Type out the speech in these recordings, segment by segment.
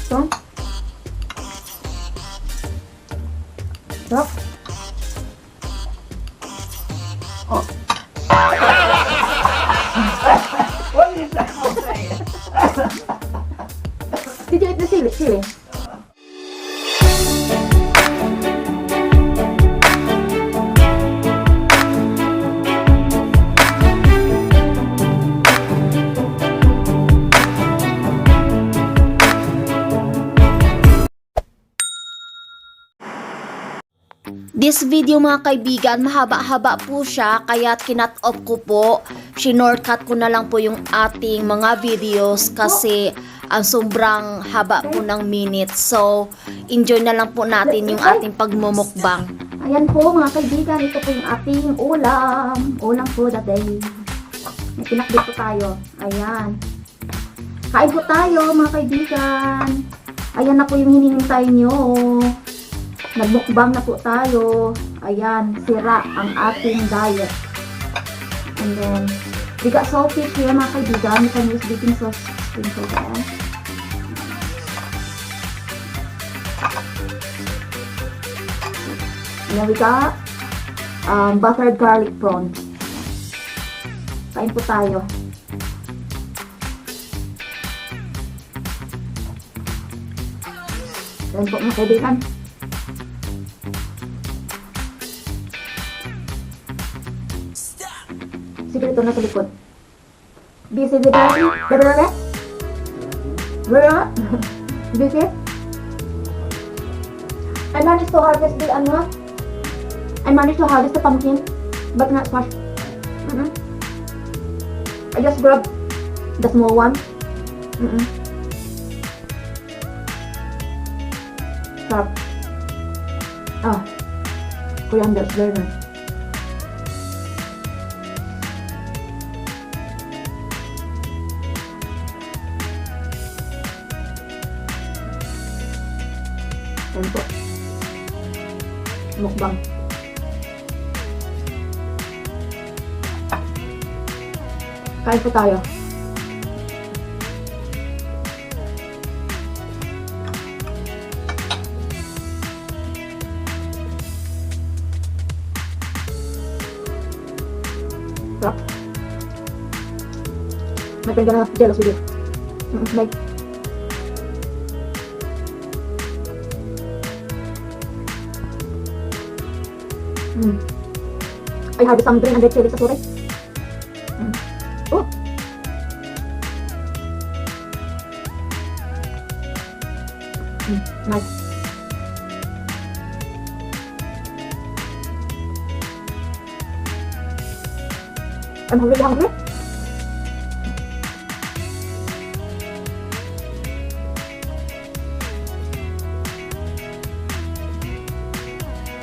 So, sarap. Oh. What is that? Did you eat the chili? This video mga kaibigan, mahaba-haba po siya kaya kinat off ko po. Shinortcut ko na lang po yung ating mga videos kasi ang sobrang haba po ng minutes. So, enjoy na lang po natin yung ating pagmumukbang. Ayan po mga kaibigan, ito po yung ating ulam. Ulam po the day. May pinakbit po tayo. Ayan. Kain po tayo mga kaibigan. Ayan na po yung hinihintay nyo. Nagmukbang na po tayo. Ayan, sira ang ating diet. And then, we got saltfish here mga kaibigan. You can use baking sauce. Sprinkle that. And then we got buttered garlic prawns. Kain po tayo. Ayan po mga kaibigan. Sige, ito na sa likod. Busy with that? Bebe? Busy? I managed to harvest the pumpkin, but not squash. I just grabbed the small one. Sarap. Coriander is very nice. Ayan po. Mukbang. Kain po tayo. Sarap. May friend ka na jealous with you. Like, I have some 300 chilies sa suray. Oh! Nice. I'm really hungry.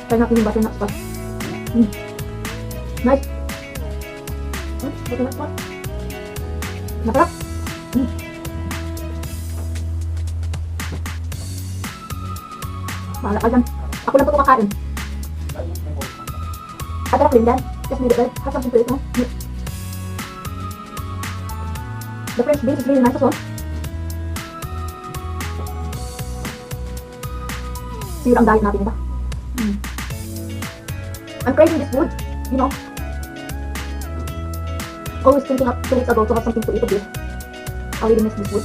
Try natin yung butternut spot. Nice. Butternut spot. Masarap. Bahala ka dyan. Ako lang po ito kakain. Ada cream dyan. Just need it. Have something to eat, no? The French beans is really nice as well. Sira ang diet natin, diba? I'm craving this food, you know. Always thinking of 2 weeks ago to have something to eat of this. I really miss this food.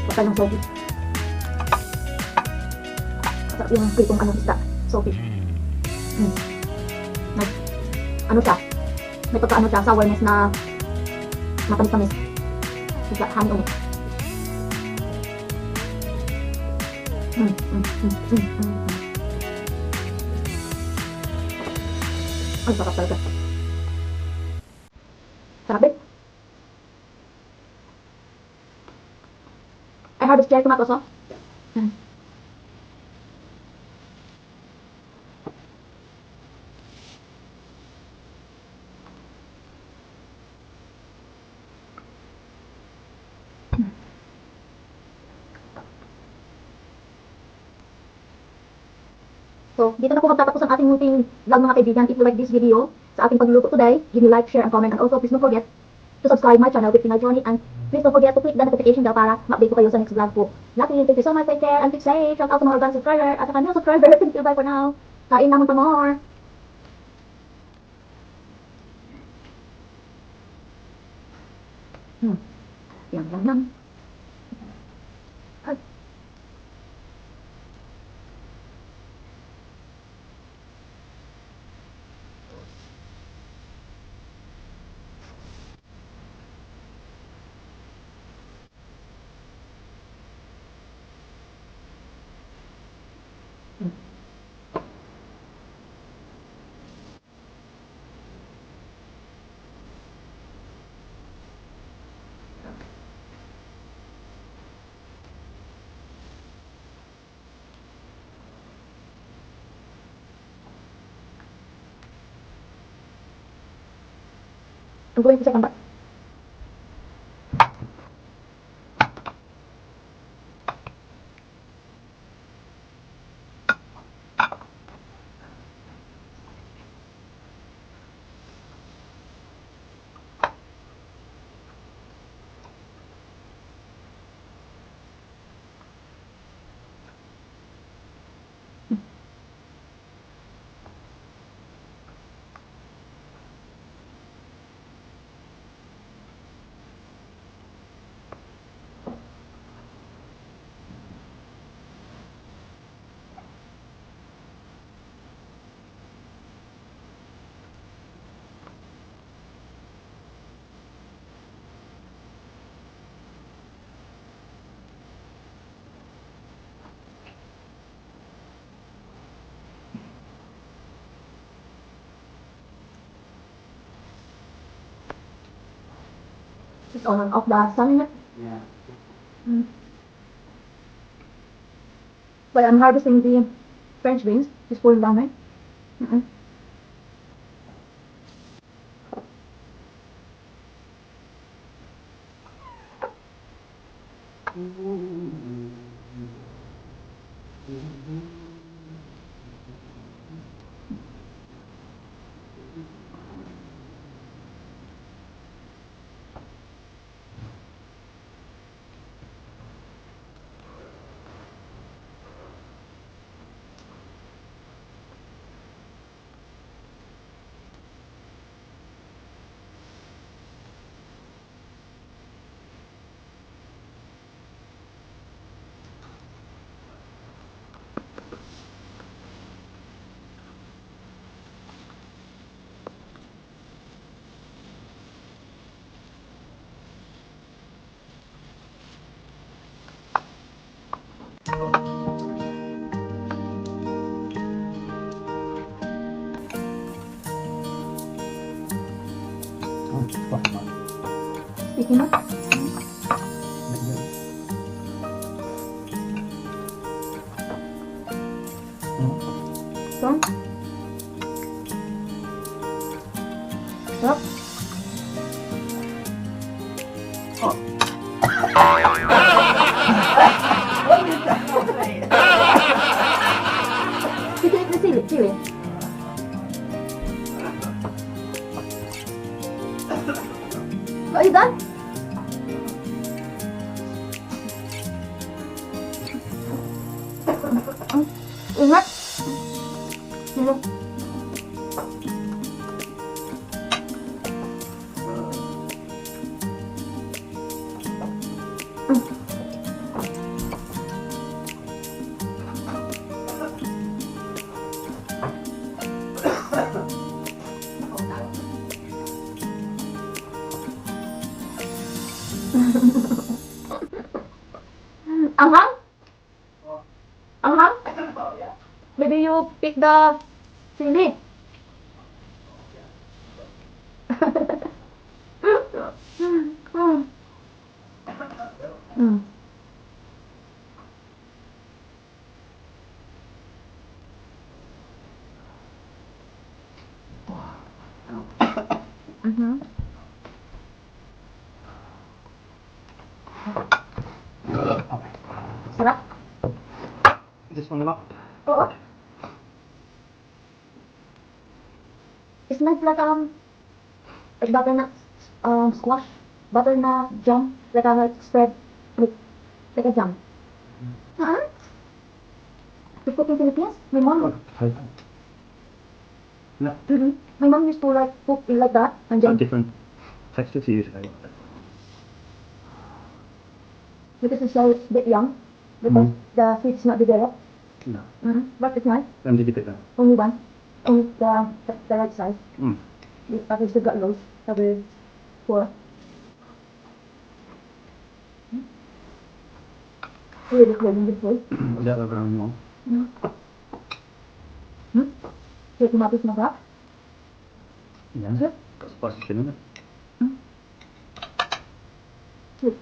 Baka ng salty. Masarap yung pritong isda. Saltfish. Ano siya? May pagka siya, sourness na matamis-tamis. It's like honey on it. Ay, sarap talaga. Sarap din. I harvest cherry tomatoes, oh. So, dito na po magtatapos ang ating munting vlog mga kaibigan. If you like this video sa ating pagluluto today, give me like, share, and comment. And also, please don't forget to subscribe my channel with Pinoy Journey, and please don't forget to click the notification bell para ma-update ko kayo sa next vlog po. Lucky, thank you so much, take care, and keep safe. Shout out to mga organic subscriber at saka new subscriber. Thank you, bye for now. Kain naman pa more. Yum, yum, yum. Ay. I'm going to second bite. It's on off the sun. Yeah. But I'm harvesting the French beans. Just pulling down, right? Mm-mm. Speaking of, so, stop. Did you eat the chili? Are you done? Ingat. Sino? Anghang? Anghang? Maybe you pick the chili. Mm. Mhm. Sarap. This one up. Oo. It's not like butternut squash. butter na jam, like a spread, like a jam. To cook in Philippines, my mom, Try. No, my mom used to like cook it like that, and then different textures you use. because it's so bit young, because the seed is not developed. No. But it's nice. Then did you pick that? Only one. Only the right size. Mm. But we still got loads. So we're poor. Really craving this food. That over on more. Kaya tumapis na ka? Yeah. Yep. Got spicy chicken in it. Yep.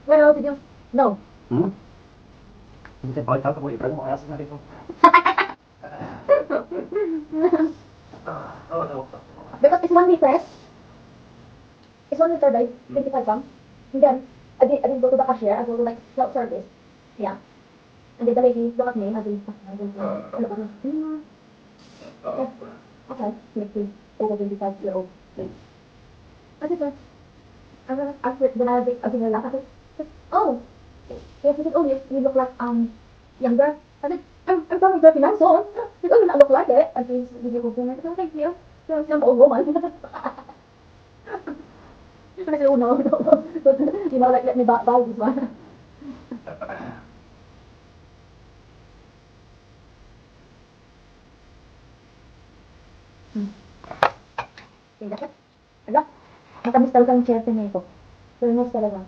Where else did you? No. Hmm? Hindi tayo pakita ko ito mo ayos na dito. Oh, no. Because it's 1 liter. It's 1 liter, right? 25 grams. And then, I didn't go to the cashier. I go to like self-service. Yeah. And then the lady looked at me. I didn't. Okay. Make me over 25-year-old. I said, after when I was a lang, I said, oh, yes, I said, oh, you look like younger. I said, I'm from 39, so you don't look like it. And he's video compliment. I said, thank you. You're an old woman. And I said, oh no, you know, like let me buy this one. Tingnan. Ala, matamis talaga ang cherte nito. Termos talaga.